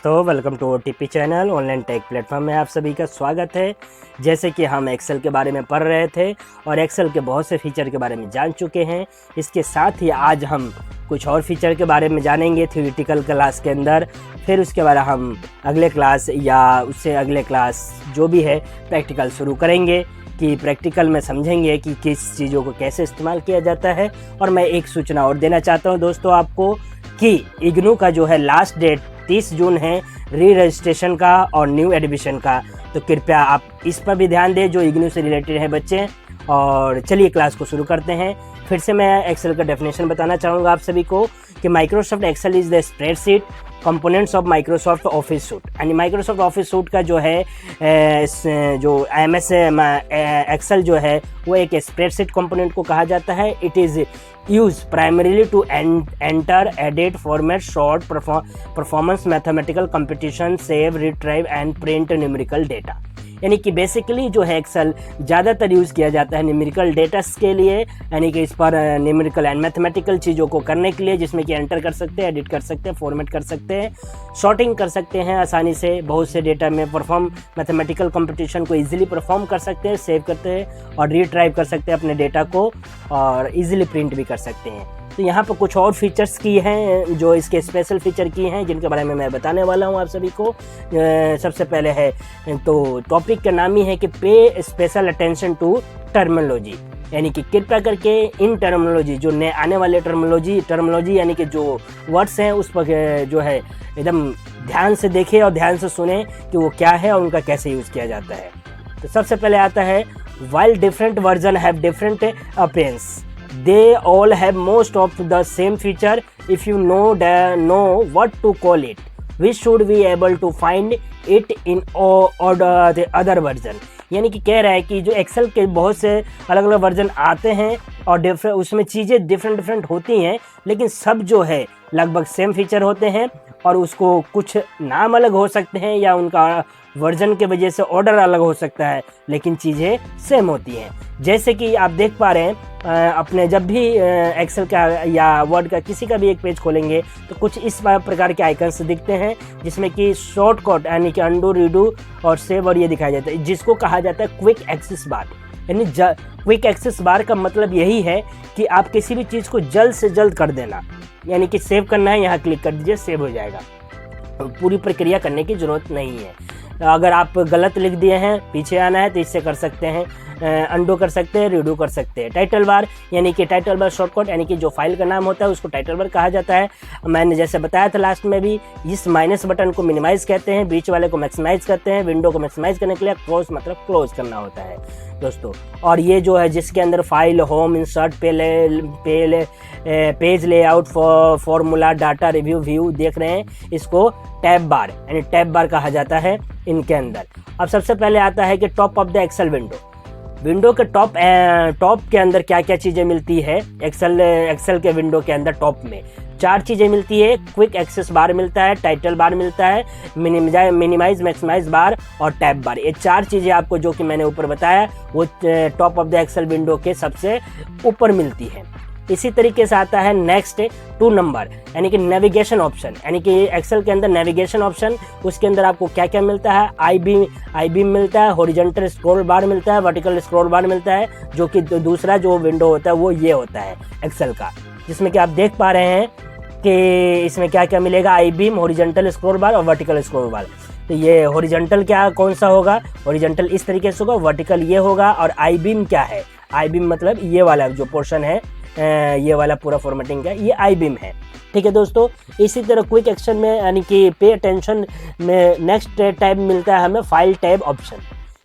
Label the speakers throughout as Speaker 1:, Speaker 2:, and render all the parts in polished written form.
Speaker 1: दोस्तों, welcome to OTP channel online tech platform में आप सभी का स्वागत है। जैसे कि हम एक्सेल के बारे में पढ़ रहे थे और एक्सेल के बहुत से फीचर के बारे में जान चुके हैं, इसके साथ ही आज हम कुछ और फीचर के बारे में जानेंगे थ्योरेटिकल क्लास के अंदर। फिर उसके बाद हम अगले क्लास या उससे अगले क्लास जो भी है प्रैक्टिकल शुरू करेंगे कि प्रैक्टिकल में समझेंगे कि किस चीज़ों को कैसे इस्तेमाल किया जाता है। और मैं एक सूचना और देना चाहता हूं दोस्तों आपको कि इग्नू का जो है लास्ट डेट 30 जून है री रजिस्ट्रेशन का और न्यू एडमिशन का, तो कृपया आप इस पर भी ध्यान दें जो इग्नू से रिलेटेड है बच्चे। और चलिए क्लास को शुरू करते हैं। फिर से मैं एक्सेल का डेफिनेशन बताना चाहूँगा आप सभी को कि Microsoft Excel is the spreadsheet components of Microsoft Office suite. यानी माइक्रोसॉफ्ट ऑफिस सूट का जो है जो MS एक्सेल जो है वो एक स्प्रेडशीट कंपोनेंट को कहा जाता है। It is use primarily to enter, edit, format, short performance, mathematical competition, save, retrieve and print numerical data. यानी कि बेसिकली जो है एक्सेल ज़्यादातर यूज़ किया जाता है न्यूमेरिकल डेटास के लिए, यानी कि इस पर न्यूमेरिकल एंड मैथमेटिकल चीज़ों को करने के लिए, जिसमें कि एंटर कर सकते हैं, एडिट कर सकते हैं, फॉर्मेट कर सकते हैं, शॉर्टिंग कर सकते हैं आसानी से, बहुत से डेटा में परफॉर्म मैथमेटिकल कंपटीशन को इजीली परफॉर्म कर सकते हैं, सेव करते हैं और रिट्राइव कर सकते हैं अपने डेटा को और इजीली प्रिंट भी कर सकते हैं। तो यहाँ पर कुछ और फीचर्स की हैं जो इसके स्पेशल फीचर की हैं जिनके बारे में मैं बताने वाला हूँ आप सभी को। सबसे पहले है तो टॉपिक का नाम ही है कि पे स्पेशल अटेंशन टू टर्मिनोलॉजी, यानी कि कृपया करके इन टर्मिनोलॉजी जो नए आने वाले टर्मिनोलॉजी यानी कि जो वर्ड्स हैं उस पर जो है एकदम ध्यान से देखें और ध्यान से सुने कि वो क्या है और उनका कैसे यूज़ किया जाता है। तो सबसे पहले आता है while different version have different appearance, they all have most of the same feature. If you know what to call it, we should be able to find it in all the other version. यानी कि कह रहा है कि जो Excel के बहुत से अलग अलग वर्जन आते हैं और उसमें चीज़ें डिफरेंट होती हैं, लेकिन सब जो है लगभग सेम फीचर होते हैं और उसको कुछ नाम अलग हो सकते हैं या उनका वर्जन के वजह से ऑर्डर अलग हो सकता है, लेकिन चीज़ें सेम होती हैं। जैसे कि आप देख पा रहे हैं अपने जब भी एक्सेल का या वर्ड का किसी का भी एक पेज खोलेंगे तो कुछ इस प्रकार के आइकन्स दिखते हैं जिसमें कि शॉर्टकट यानी कि अंडू, रीडू और सेव और ये दिखाया जाता है, जिसको कहा जाता है क्विक एक्सेस बार। यानी क्विक एक्सेस बार का मतलब यही है कि आप किसी भी चीज़ को जल्द से जल्द कर देना, यानी कि सेव करना है, यहाँ क्लिक कर दीजिए, सेव हो जाएगा, पूरी प्रक्रिया करने की ज़रूरत नहीं है। अगर आप गलत लिख दिए हैं, पीछे आना है तो इससे कर सकते हैं, अंडो कर सकते हैं, रीडू कर सकते हैं। टाइटल बार यानी कि टाइटल बार शॉर्टकट यानी कि जो फाइल का नाम होता है उसको टाइटल बार कहा जाता है। मैंने जैसे बताया था लास्ट में भी, इस माइनस बटन को मिनिमाइज कहते हैं, बीच वाले को मैक्सिमाइज करते हैं, विंडो को मैक्सिमाइज करने के लिए क्रॉस मतलब क्लोज करना होता है दोस्तों। और ये जो है जिसके अंदर file, home, insert, page layout, formula, data, review, view देख रहे हैं, इसको टैब बार यानी टैब बार कहा जाता है इनके अंदर। अब सबसे पहले आता है कि top of the Excel window के टॉप के अंदर क्या क्या चीज़ें मिलती है। एक्सेल के विंडो के अंदर टॉप में 4 चीज़ें मिलती है। क्विक एक्सेस बार मिलता है, टाइटल बार मिलता है, मिनिमाइज, मैक्सिमाइज बार और टैब बार। ये 4 चीज़ें आपको जो कि मैंने ऊपर बताया वो top of the Excel window के सबसे ऊपर मिलती है। इसी तरीके से आता है नेक्स्ट 2 नंबर यानी कि नेविगेशन ऑप्शन, यानी कि एक्सेल के अंदर नेविगेशन ऑप्शन, उसके अंदर आपको क्या क्या मिलता है। आई बीम मिलता है, हॉरिजॉन्टल स्क्रॉल बार मिलता है, वर्टिकल स्क्रॉल बार मिलता है, जो कि दूसरा जो विंडो होता है वो ये होता है एक्सेल का, जिसमें कि आप देख पा रहे हैं कि इसमें क्या क्या मिलेगा। आई बीम, हॉरिजॉन्टल स्क्रॉल बार और वर्टिकल स्क्रॉल बार। तो ये हॉरिजॉन्टल क्या कौन सा होगा, हॉरिजॉन्टल इस तरीके से होगा, वर्टिकल ये होगा और आई बीम क्या है, आई बीम मतलब ये वाला जो पोर्शन है, ये वाला पूरा फॉर्मेटिंग का ये आई बीम है। ठीक है दोस्तों, इसी तरह क्विक एक्शन में यानी कि पे अटेंशन में नेक्स्ट टैब मिलता है हमें फाइल टैब ऑप्शन,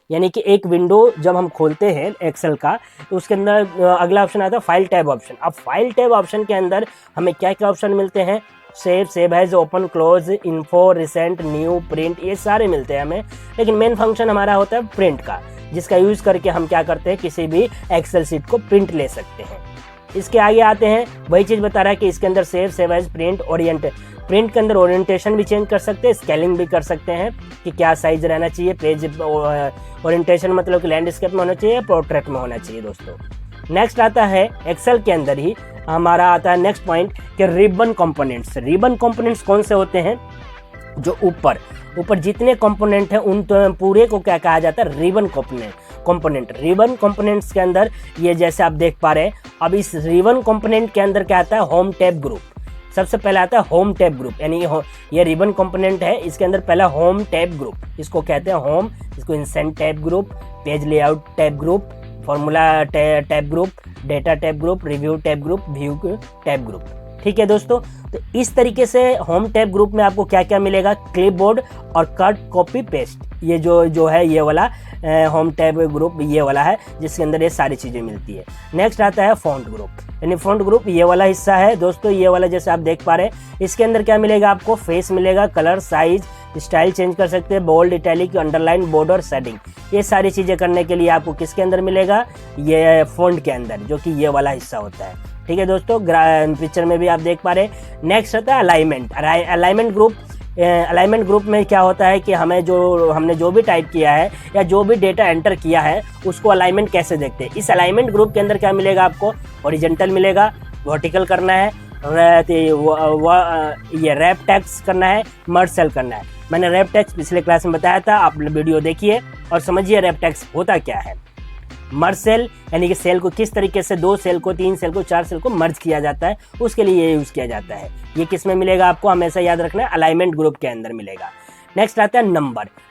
Speaker 1: यानी कि एक विंडो जब हम खोलते हैं एक्सेल का तो उसके अंदर अगला ऑप्शन आता है फाइल टैब ऑप्शन। अब फाइल टैब ऑप्शन के अंदर हमें क्या क्या ऑप्शन मिलते हैं, save as, open, close, info, recent, new, print, ये सारे मिलते हैं हमें। लेकिन मेन फंक्शन हमारा होता है प्रिंट का, जिसका यूज़ करके हम क्या करते हैं, किसी भी एक्सेल शीट को प्रिंट ले सकते हैं। इसके आगे आते हैं, वही चीज़ बता रहा है कि इसके अंदर सेव एज, प्रिंट, प्रिंट के अंदर ओरिएंटेशन भी चेंज कर सकते हैं, स्केलिंग भी कर सकते हैं कि क्या साइज रहना चाहिए, पेज ओरिएंटेशन मतलब कि लैंडस्केप में होना चाहिए, पोर्ट्रेट में होना चाहिए दोस्तों। नेक्स्ट आता है एक्सेल के अंदर ही हमारा आता है नेक्स्ट पॉइंट कि रिबन कंपोनेंट्स। रिबन कंपोनेंट्स कौन से होते हैं, जो ऊपर जितने कंपोनेंट हैं उन तो पूरे को क्या कहा जाता है, रिबन कंपोनेंट। रिबन कंपोनेंट्स के अंदर ये जैसे आप देख पा रहे हैं, अब इस रिबन कंपोनेंट के अंदर क्या आता है, होम टैब ग्रुप। सबसे पहले आता है होम टैब ग्रुप, यानी ये रिबन कंपोनेंट है, इसके अंदर पहला होम टैब ग्रुप, इसको कहते हैं होम, इसको insert tab group, page layout tab group, formula tab group, data tab group, review tab group, view tab group. ठीक है दोस्तों, तो इस तरीके से होम टैब ग्रुप में आपको क्या क्या मिलेगा, क्लिपबोर्ड और कट कॉपी पेस्ट, ये जो है ये वाला होम टैब ग्रुप ये वाला है, जिसके अंदर ये सारी चीज़ें मिलती है। नेक्स्ट आता है फॉन्ट ग्रुप, यानी फॉन्ट ग्रुप ये वाला हिस्सा है दोस्तों, ये वाला जैसे आप देख पा रहे हैं, इसके अंदर क्या मिलेगा आपको, फेस मिलेगा, कलर, साइज, स्टाइल चेंज कर सकते हैं, bold, italic, underline, border, shading, ये सारी चीज़ें करने के लिए आपको किसके अंदर मिलेगा, ये फॉन्ट के अंदर, जो कि ये वाला हिस्सा होता है। ठीक है दोस्तों, पिक्चर में भी आप देख पा रहे हैं। नेक्स्ट आता है अलाइनमेंट ग्रुप में क्या होता है कि हमने जो भी टाइप किया है या जो भी डेटा एंटर किया है उसको अलाइनमेंट कैसे देखते हैं। इस अलाइनमेंट ग्रुप के अंदर क्या मिलेगा आपको, हॉरिजॉन्टल मिलेगा, वर्टिकल करना है, ये रैप टेक्स्ट करना है, मर्ज सेल करना है। मैंने रैप टेक्स्ट पिछले क्लास में बताया था, आप वीडियो देखिए और समझिए रैप टेक्स्ट होता क्या है। मर्ज सेल यानी कि सेल को किस तरीके से 2 सेल को, 3 सेल को, 4 सेल को मर्ज किया जाता है, उसके लिए ये यूज़ किया जाता है। ये किस में मिलेगा आपको हमेशा याद रखना है, अलाइनमेंट ग्रुप के अंदर मिलेगा। नेक्स्ट आता है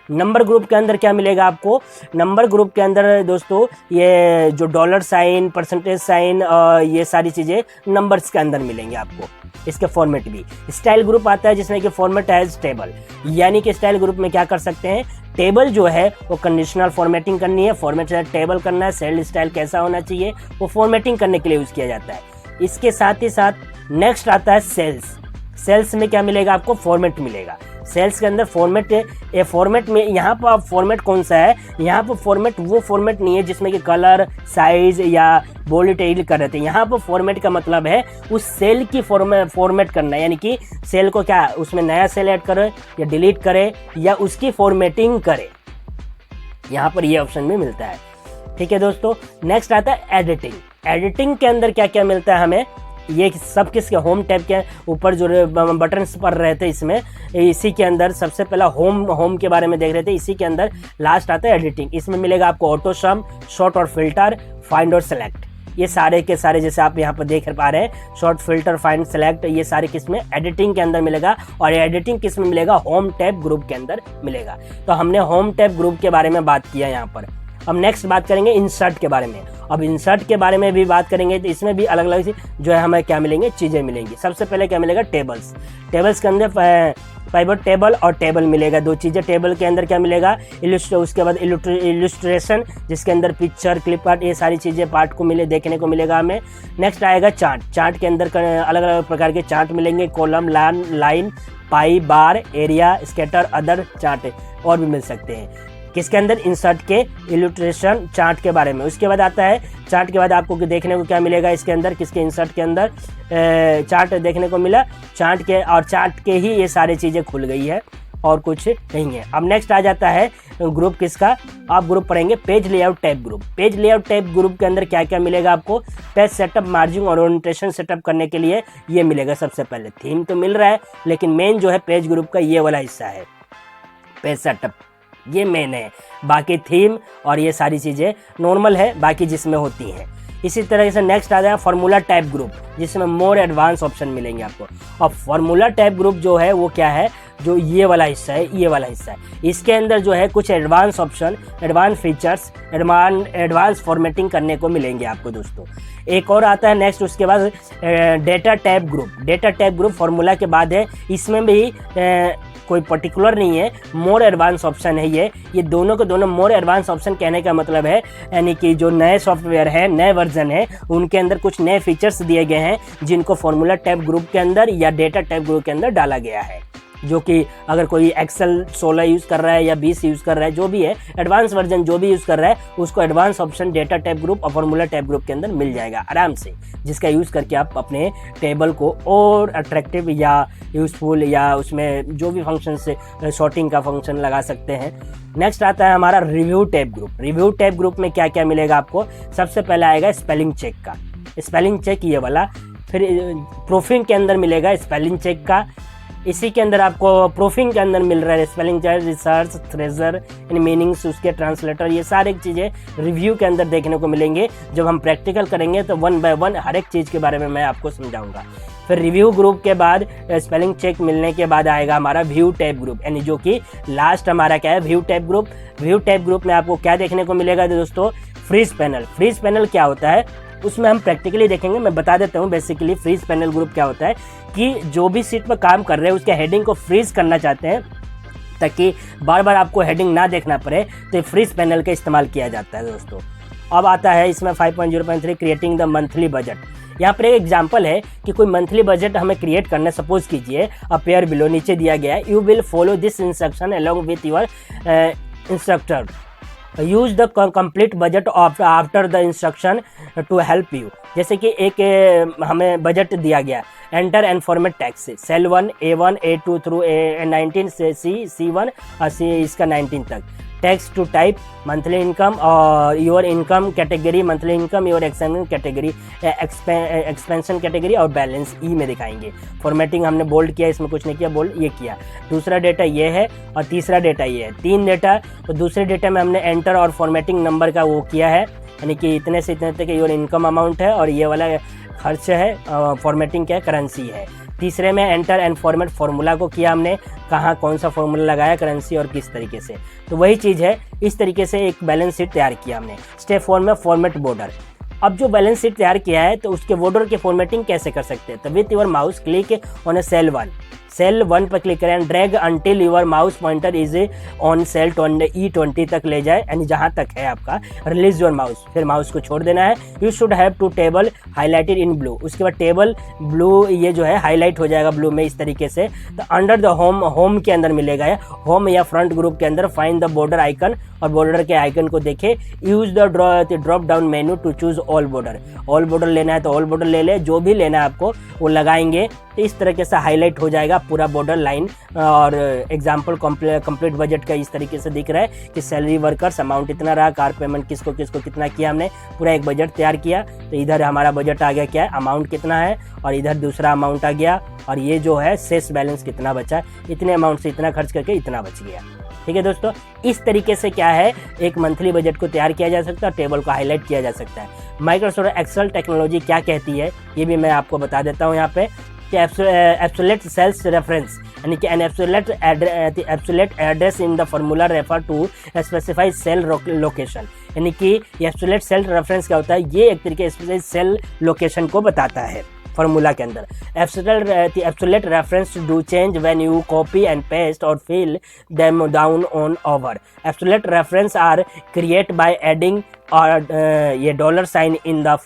Speaker 1: नंबर ग्रुप के अंदर क्या मिलेगा आपको, नंबर ग्रुप के अंदर दोस्तों ये जो डॉलर साइन, परसेंटेज साइन, ये सारी चीज़ें नंबर्स के अंदर मिलेंगे आपको। इसके फॉर्मेट भी स्टाइल ग्रुप आता है, जिसमें कि फॉर्मेट एज टेबल, यानी कि स्टाइल ग्रुप में क्या कर सकते हैं, टेबल जो है वो कंडीशनल फॉर्मेटिंग करनी है, फॉर्मेट टेबल करना है, सेल स्टाइल कैसा होना चाहिए वो फॉर्मेटिंग करने के लिए यूज़ किया जाता है। इसके साथ ही साथ नेक्स्ट आता है सेल्स में क्या मिलेगा आपको, फॉर्मेट मिलेगा। सेल्स के अंदर फॉर्मेट में यहाँ पर फॉर्मेट कौन सा है, यहाँ पर फॉर्मेट वो फॉर्मेट नहीं है जिसमें कि कलर, साइज या बोल्ड इटैलिक कर रहे थे। यहाँ पर फॉर्मेट का मतलब है उस सेल की फॉर्मेट करना, यानी कि सेल को क्या उसमें नया सेल ऐड करे या डिलीट करे या उसकी फॉर्मेटिंग करे, यहाँ पर ये ऑप्शन भी मिलता है। ठीक है दोस्तों, नेक्स्ट आता है एडिटिंग के अंदर क्या क्या मिलता है हमें, ये सब किसके, होम टैब के ऊपर जो बटन्स पर रहे थे, इसमें इसी के अंदर सबसे पहला होम के बारे में देख रहे थे, इसी के अंदर लास्ट आता है एडिटिंग। इसमें मिलेगा आपको ऑटो सम, शॉर्ट और फिल्टर, फाइंड और सेलेक्ट, ये सारे के सारे जैसे आप यहाँ पर देख पा रहे हैं, शॉर्ट, फिल्टर, फाइंड, सेलेक्ट, ये सारे किसमें एडिटिंग के अंदर मिलेगा। और एडिटिंग किसमें मिलेगा, होम टैब ग्रुप के अंदर मिलेगा। तो हमने होम टैब ग्रुप के बारे में बात किया यहाँ पर। अब नेक्स्ट बात करेंगे इंसर्ट के बारे में। अब इंसर्ट के बारे में भी बात करेंगे तो इसमें भी अलग अलग जो है हमें क्या मिलेंगे, चीज़ें मिलेंगी। सबसे पहले क्या मिलेगा, टेबल्स के अंदर पाइवट टेबल और टेबल मिलेगा, 2 चीज़ें। टेबल के अंदर क्या मिलेगा, उसके बाद इलस्ट्रेशन, जिसके अंदर पिक्चर, क्लिप आर्ट, ये सारी चीज़ें पार्ट को देखने को मिलेगा हमें। नेक्स्ट आएगा चार्ट के अंदर अलग अलग प्रकार के चार्ट मिलेंगे, कॉलम, लाइन, पाई, बार, एरिया, स्कैटर, अदर चार्ट और भी मिल सकते हैं। किसके अंदर, इंसर्ट के इलस्ट्रेशन चार्ट के बारे में। उसके बाद आता है चार्ट के बाद आपको देखने को क्या मिलेगा इसके अंदर, किसके इंसर्ट के अंदर चार्ट देखने को मिला, चार्ट के ही ये सारी चीज़ें खुल गई है और कुछ नहीं है। अब नेक्स्ट आ जाता है ग्रुप किसका, आप ग्रुप पढ़ेंगे page layout tab group. Page layout tab group के अंदर क्या क्या मिलेगा आपको, पेज सेटअप, मार्जिंग और ओरिएंटेशन सेटअप करने के लिए ये मिलेगा। सबसे पहले थीम तो मिल रहा है, लेकिन मेन जो है पेज ग्रुप का ये वाला हिस्सा है, पेज सेटअप, ये मेन है। बाकी थीम और ये सारी चीज़ें नॉर्मल है बाकी जिसमें होती हैं। इसी तरह से नेक्स्ट आ जाएगा फार्मूला टाइप ग्रुप, जिसमें मोर एडवांस ऑप्शन मिलेंगे आपको। और फार्मूला टाइप ग्रुप जो है वो क्या है, जो ये वाला हिस्सा है, ये वाला हिस्सा है, इसके अंदर जो है कुछ advance option, advance features, advance formatting करने को मिलेंगे आपको दोस्तों। एक और आता है नेक्स्ट, उसके बाद data type group. Data type group formula के बाद है, इसमें भी कोई पर्टिकुलर नहीं है, मोर एडवांस ऑप्शन है ये दोनों के दोनों मोर एडवांस ऑप्शन कहने का मतलब है यानी कि जो नए सॉफ्टवेयर है, नए वर्जन है, उनके अंदर कुछ नए फीचर्स दिए गए हैं जिनको फार्मूला टाइप ग्रुप के अंदर या डेटा टाइप ग्रुप के अंदर डाला गया है। जो कि अगर कोई एक्सेल 16 यूज़ कर रहा है या 20 यूज़ कर रहा है, जो भी है एडवांस वर्जन जो भी यूज़ कर रहा है, उसको advance option data type group और फार्मूला टाइप ग्रुप के अंदर मिल जाएगा आराम से, जिसका यूज़ करके आप अपने टेबल को और अट्रैक्टिव या यूज़फुल या उसमें जो भी फंक्शन से शॉर्टिंग का फंक्शन लगा सकते हैं। नेक्स्ट आता है हमारा review type group. Review type group में क्या क्या मिलेगा आपको, सबसे पहले आएगा स्पेलिंग चेक का, स्पेलिंग चेक ये वाला, फिर प्रूफिंग के अंदर मिलेगा स्पेलिंग चेक का, इसी के अंदर आपको प्रूफिंग के अंदर मिल रहा है स्पेलिंग चार्ट, रिसर्च, थ्रेजर, इन मीनिंग्स, उसके ट्रांसलेटर, ये सारी चीज़ें रिव्यू के अंदर देखने को मिलेंगे। जब हम प्रैक्टिकल करेंगे तो 1 बाय 1 हर एक चीज़ के बारे में मैं आपको समझाऊंगा। फिर रिव्यू ग्रुप के बाद स्पेलिंग चेक मिलने के बाद आएगा हमारा व्यू टैब ग्रुप, यानी जो कि लास्ट हमारा क्या है, view tab group. View tab group में आपको क्या देखने को मिलेगा दोस्तों, फ्रीज पैनल। फ्रीज पैनल क्या होता है उसमें हम प्रैक्टिकली देखेंगे, मैं बता देता हूँ। बेसिकली फ्रीज पैनल ग्रुप क्या होता है कि जो भी सीट पर काम कर रहे हैं उसके हेडिंग को फ्रीज करना चाहते हैं ताकि बार बार आपको हेडिंग ना देखना पड़े, तो फ्रीज पैनल का इस्तेमाल किया जाता है दोस्तों। अब आता है इसमें 5.0.3 क्रिएटिंग द मंथली बजट। यहाँ पर एक एग्जांपल है कि कोई मंथली बजट हमें क्रिएट करना है। सपोज कीजिए अपेयर बिलो, नीचे दिया गया है, you will follow this instruction along with your instructor, use the complete budget after the instruction to help you. जैसे कि एक हमें बजट दिया गया, enter and format text, cell 1 A1 A2 through A19 से C1 और C इसका 19 तक, text to type monthly income और your income category monthly income, your expansion category, expansion category और बैलेंस ई में दिखाएंगे। फॉर्मेटिंग हमने बोल्ड किया, इसमें कुछ नहीं किया, बोल्ड ये किया। दूसरा डेटा ये है और तीसरा डेटा ये है, 3 डेटा। तो दूसरे डेटा में हमने एंटर और फॉर्मेटिंग नंबर का वो किया है, यानी कि इतने से इतने तक योर इनकम अमाउंट है और ये वाला खर्च है, फॉर्मेटिंग क्या है, करेंसी है। तीसरे में एंटर एंड फॉर्मेट फार्मूला को किया हमने, कहाँ कौन सा फार्मूला लगाया, करेंसी और किस तरीके से। तो वही चीज़ है, इस तरीके से एक बैलेंस शीट तैयार किया हमने। स्टेप 4 में फॉर्मेट बॉर्डर। अब जो बैलेंस शीट तैयार किया है तो उसके बॉर्डर की फॉर्मेटिंग कैसे कर सकते हैं, तो with your mouse click on a cell 1, cell 1 पर क्लिक करें, drag until your mouse pointer is on cell E20 तक ले जाए, यानी जहां तक है आपका, रिलीज योर माउस, फिर माउस को छोड़ देना है। You should have to table highlighted in blue, उसके बाद टेबल ब्लू ये जो है हाईलाइट हो जाएगा ब्लू में इस तरीके से। तो अंडर द होम के अंदर मिलेगा, या होम या फ्रंट ग्रुप के अंदर फाइंड द बॉर्डर आइकन, और बॉर्डर के आइकन को देखे, use the drop down menu to choose all border. All border लेना है तो ऑल बॉर्डर ले ले, जो भी लेना है आपको वो लगाएंगे तो इस तरीके से हाईलाइट हो जाएगा पूरा बॉर्डर लाइन। और एग्जांपल कंप्लीट बजट का इस तरीके से दिख रहा है कि सैलरी वर्कर्स अमाउंट इतना रहा, कार पेमेंट किसको किसको कितना किया, हमने पूरा एक बजट तैयार किया। तो इधर हमारा बजट आ गया क्या है, अमाउंट कितना है, और इधर दूसरा अमाउंट आ गया, और ये जो है शेष बैलेंस कितना बचा, इतने अमाउंट से इतना खर्च करके इतना बच गया। ठीक है दोस्तों, इस तरीके से क्या है एक मंथली बजट को तैयार किया जा सकता है, टेबल को हाईलाइट किया जा सकता है। माइक्रोसॉफ्ट एक्सेल टेक्नोलॉजी क्या कहती है ये भी मैं आपको बता देता हूँ यहाँ पे, कि एब्सोल्यूट सेल्स रेफरेंस, यानी कि an absolute address in the formula refer to specified cell location, यानी कि एब्सोल्यूट सेल रेफरेंस क्या होता है, ये एक तरीके से सेल लोकेशन को बताता है फार्मूला के अंदर। Absolute reference do change when you copy and paste और fill them down on over. Absolute reference are create by adding और ये $साइन in the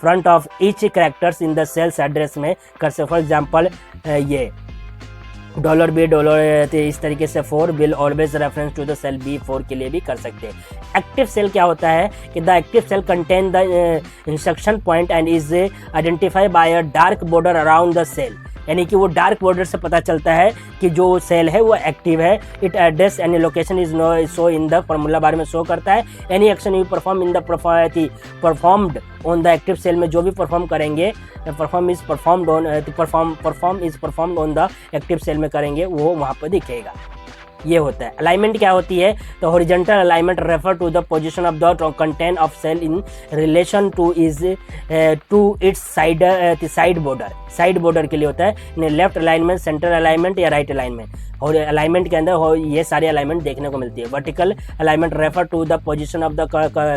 Speaker 1: front of each characters in the cells address में कर सकते। For example ये $B इस तरीके से 4 will always reference to the cell B4 के लिए भी कर सकते हैं। एक्टिव सेल क्या होता है कि the active cell contain the instruction point and is identified by a dark border around the cell, यानी कि वो डार्क बॉर्डर से पता चलता है कि जो सेल है वो एक्टिव है। It address any location is no show in the formula bar में शो करता है। Any action you perform in the performed on the active cell में जो भी परफॉर्म करेंगे, perform is performed on the active cell में करेंगे वो वहाँ पर दिखेगा। ये होता है। अलाइनमेंट क्या होती है, तो horizontal alignment refer to the position of the content of cell in relation to its side border. Side border के लिए होता है लेफ्ट अलाइनमेंट, सेंटर अलाइनमेंट या राइट अलाइनमेंट। और अलाइनमेंट के अंदर ये सारी अलाइनमेंट देखने को मिलती है। Vertical alignment refer to the position of the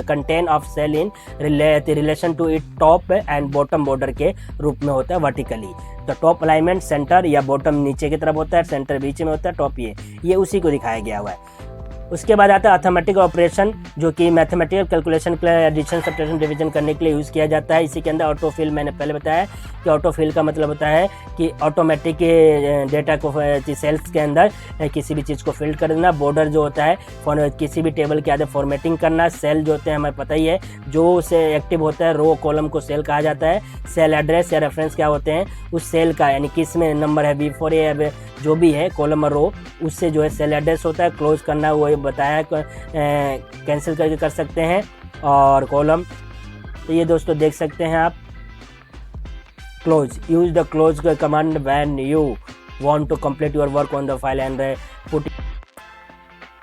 Speaker 1: content of cell in relation to it top and bottom border के रूप में होता है वर्टिकली। तो टॉप अलाइनमेंट सेंटर या बॉटम नीचे की तरफ होता है, सेंटर बीच में होता है, टॉप ये उसी को दिखाया गया हुआ है। उसके बाद आता है अर्थमेटिक ऑपरेशन, जो कि मैथमेटिकल कैलकुलेशन के लिए एडिशन सब्ट्रैक्शन डिवीजन करने के लिए यूज़ किया जाता है। इसी के अंदर ऑटोफिल, मैंने पहले बताया कि ऑटोफिल का मतलब होता है कि ऑटोमेटिक डेटा को सेल्स के अंदर किसी भी चीज़ को फिल कर देना। बॉर्डर जो होता है किसी भी टेबल के आगे फॉर्मेटिंग करना। सेल जो होते हैं हमें पता ही है, जो से एक्टिव होता है रो कॉलम को सेल कहा जाता है। सेल एड्रेस या रेफरेंस क्या होते हैं, उस सेल का यानी किस में नंबर है B4 या जो भी है कॉलम और रो, उससे जो है सेल एड्रेस होता है। क्लोज करना वो बताया, कैंसिल करके कर सकते हैं। और कॉलम तो ये दोस्तों देख सकते हैं आप, close, use the close command when you want to complete your work on the file and put.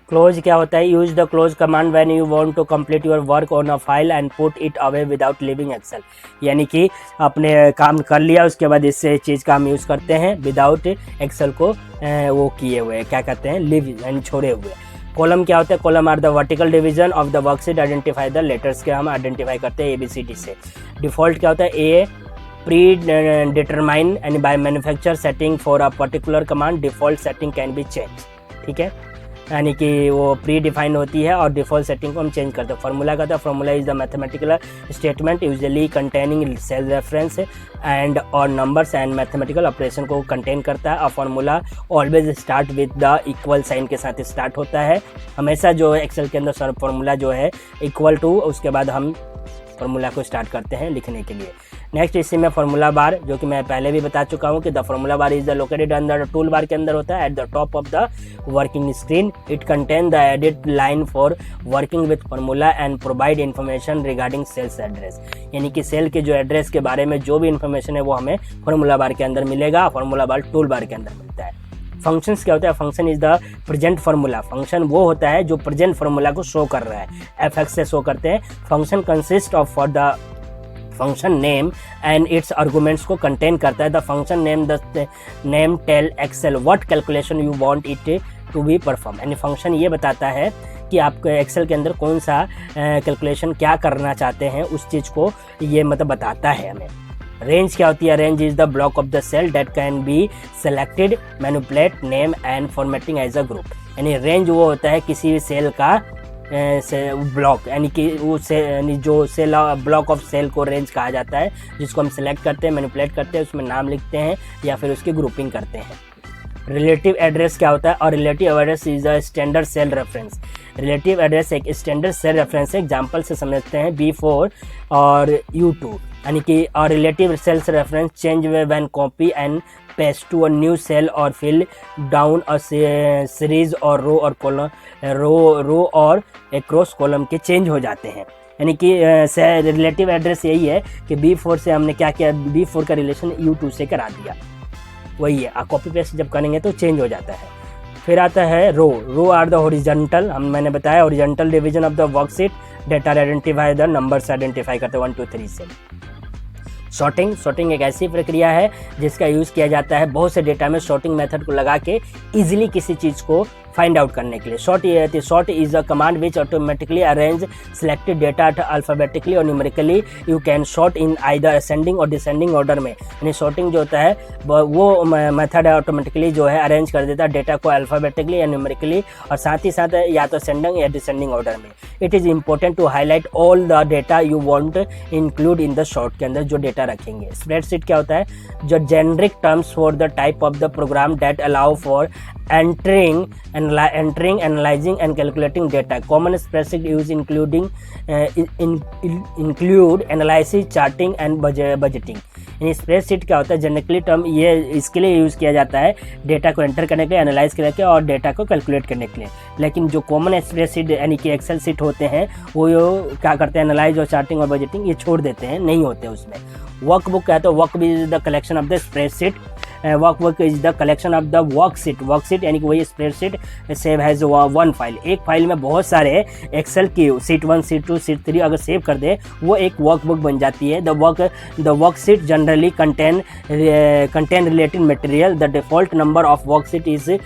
Speaker 1: Close क्या होता है? Use the close command when you want to complete your work on a file and put it away without leaving Excel. यानी कि आपने काम कर लिया, उसके बाद इस चीज़ का हम यूज़ करते हैं विदाउट एक्सेल को वो किए हुए, क्या कहते हैं, लीव यानी छोड़े हुए। कॉलम क्या होता है? Column are the vertical division of the worksheet, identify the letters के हम आइडेंटिफाई करते हैं ABCD से। डिफ़ॉल्ट क्या होता है? A predetermine and by manufacture setting for a particular command, default setting can be change. ठीक है, यानी कि वो प्री डिफाइंड होती है और डिफ़ॉल्ट सेटिंग को हम चेंज करते हैं। फार्मूला का था, formula is the mathematical statement usually containing cell reference and और नंबर्स एंड मैथमेटिकल ऑपरेशन को कंटेन करता है। और formula always start with the equal sign के साथ स्टार्ट होता है हमेशा। जो एक्सेल के अंदर फार्मूला जो है इक्वल टू, उसके बाद हम फार्मूला को स्टार्ट करते हैं लिखने के लिए। नेक्स्ट इसी में फार्मूला बार, जो कि मैं पहले भी बता चुका हूँ कि the formula bar is the located under tool bar के अंदर होता है at the top of the working screen. It contain the edit line for working with formula and provide information regarding cells address. यानी कि cell के जो address के बारे में जो भी इन्फॉर्मेशन है वो हमें फार्मूला बार के अंदर मिलेगा, फार्मूला बार टूल बार के अंदर मिलता है। फंक्शंस क्या होता है? Function is the present formula. Function वो होता है जो प्रेजेंट फार्मूला को शो कर रहा है, FX से शो करते हैं। Function consist of for the function name and its arguments को कंटेन करता है। The function name the name tell Excel what calculation you want it to be perform. यानी फंक्शन ये बताता है कि आप एक्सेल के अंदर कौन सा कैलकुलेशन क्या करना चाहते हैं, उस चीज़ को ये मतलब बताता है हमें। रेंज क्या होती है? Range is the block of the cell that can be selected, manipulate, name and formatting as a group. यानी रेंज वो होता है किसी भी सेल का ब्लॉक, यानी कि वो जो सेल ब्लॉक ऑफ सेल को रेंज कहा जाता है, जिसको हम सेलेक्ट करते हैं, मैनिपुलेट करते हैं, उसमें नाम लिखते हैं या फिर उसकी ग्रुपिंग करते हैं। रिलेटिव एड्रेस क्या होता है? और relative address is a standard cell reference. Relative address एक स्टैंडर्ड सेल रेफरेंस है। एग्जाम्पल से समझते हैं B4 और U2, यानी कि और relative cells reference change when copy and paste to a new cell or fill down a series or row और एक्रॉस कॉलम के चेंज हो जाते हैं। यानी कि रिलेटिव एड्रेस यही है कि B4 से हमने क्या किया, B4 का रिलेशन U2 से करा दिया, वही है। कॉपी पेस्ट जब करेंगे तो चेंज हो जाता है। फिर आता है रो आर द हॉरिजॉन्टल, मैंने बताया horizontal division of the worksheet data identify the numbers identify करते हैं 1 2 3 से। सॉर्टिंग एक ऐसी प्रक्रिया है जिसका यूज़ किया जाता है बहुत से डेटा में सॉर्टिंग मेथड को लगा के इजीली किसी चीज़ को फाइंड आउट करने के लिए। Sort is a command which automatically arrange selected data alphabetically और numerically. You can sort in either ascending और डिसेंडिंग ऑर्डर में। यानी सॉर्टिंग जो होता है वो मेथड ऑटोमेटिकली जो है अरेंज कर देता है डेटा को अल्फाबेटिकली या न्यूमेरिकली, और साथ ही साथ या तो असेंडिंग या डिसेंडिंग ऑर्डर में। It is important to highlight all the data you want include in the sort के अंदर जो डेटा रखेंगे। स्प्रेडशीट क्या होता है? जो generic terms for the type of the program that allow for entering, analyzing and calculating data. Common spreadsheet use include analysis, charting and budgeting. यानी spreadsheet क्या होता है? जनरली टर्म ये इसके लिए यूज़ किया जाता है डेटा को एंटर करने के लिए, एनालाइज करने के लिए और डेटा को कैलकुलेट करने के लिए। लेकिन जो कॉमन स्प्रेडशीट यानी कि एक्सेल शीट होते हैं वो क्या करते हैं? एनालाइज और चार्टिंग और बजटिंग ये छोड़ देते हैं, नहीं होते उसमें। वर्कबुक क्या है? तो workbook is the collection of the spreadsheet. Workbook is the collection of the worksheet यानी कि वही spreadsheet save has one file. एक फाइल में बहुत सारे एक्सेल की शीट 1 शीट 2 शीट 3 अगर सेव कर दे वो एक वर्कबुक बन जाती है। The worksheet generally contain related material. The default number of worksheet is a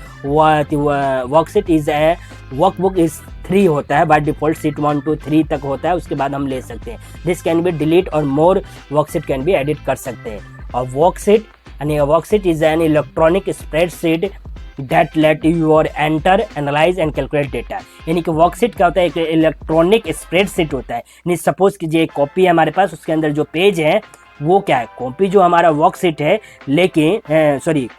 Speaker 1: workbook is 3 होता है बाय डिफॉल्ट। शीट 1 2 3 तक होता है, उसके बाद हम ले सकते हैं। दिस कैन बी डिलीट और मोर वर्कशीट कैन बी एडिट कर सकते हैं। और वर्कशीट यानी worksheet is an electronic spreadsheet that let you enter, analyse and calculate data. यानी कि वर्कशीट क्या होता है? एक इलेक्ट्रॉनिक स्प्रेडशीट होता है। यानी सपोज कीजिए एक कॉपी है हमारे पास, उसके अंदर जो पेज है वो क्या है? कॉपी जो हमारा वर्कशीट है, लेकिन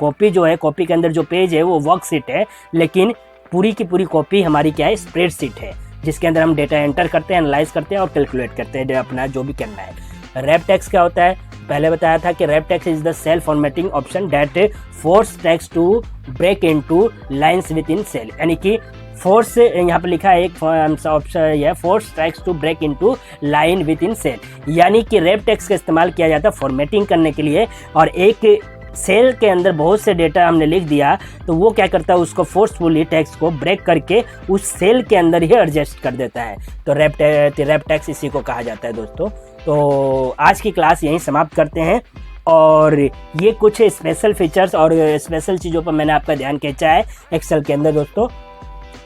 Speaker 1: कॉपी जो है, कॉपी के अंदर जो पेज है वो वर्कशीट है, लेकिन पूरी की पूरी कॉपी हमारी क्या है? स्प्रेडशीट है, जिसके अंदर हम डेटा एंटर करते हैं, एनालाइज करते हैं और कैलकुलेट करते हैं अपना जो भी करना है। रैप टेक्स्ट क्या होता है? पहले बताया था कि wrap text is the cell formatting option that force text to break into lines within cell. यानी कि फोर्स यहाँ पर लिखा है एक ऑप्शन है force text to break into line within cell. यानी कि रैप टेक्स्ट का इस्तेमाल किया जाता है फॉर्मेटिंग करने के लिए, और एक सेल के अंदर बहुत से डेटा हमने लिख दिया तो वो क्या करता है, उसको फोर्सफुली टेक्स्ट को ब्रेक करके उस सेल के अंदर ही एडजस्ट कर देता है। तो रैप टेक्स्ट इसी को कहा जाता है दोस्तों। तो आज की क्लास यहीं समाप्त करते हैं, और ये कुछ स्पेशल फीचर्स और स्पेशल चीज़ों पर मैंने आपका ध्यान खींचा है एक्सेल के अंदर दोस्तों।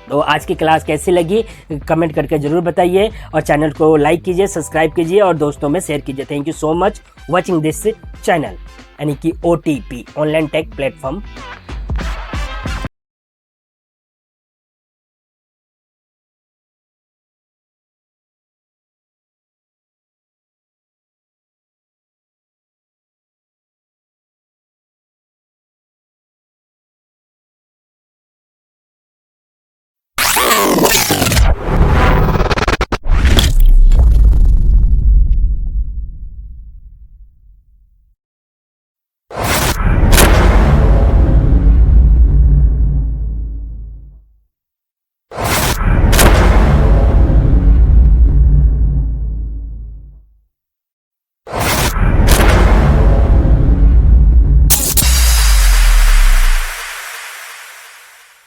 Speaker 1: तो आज की क्लास कैसी लगी कमेंट करके ज़रूर बताइए, और चैनल को लाइक कीजिए, सब्सक्राइब कीजिए और दोस्तों में शेयर कीजिए। Thank you so much watching this channel, यानी कि OTP ऑनलाइन टेक प्लेटफॉर्म।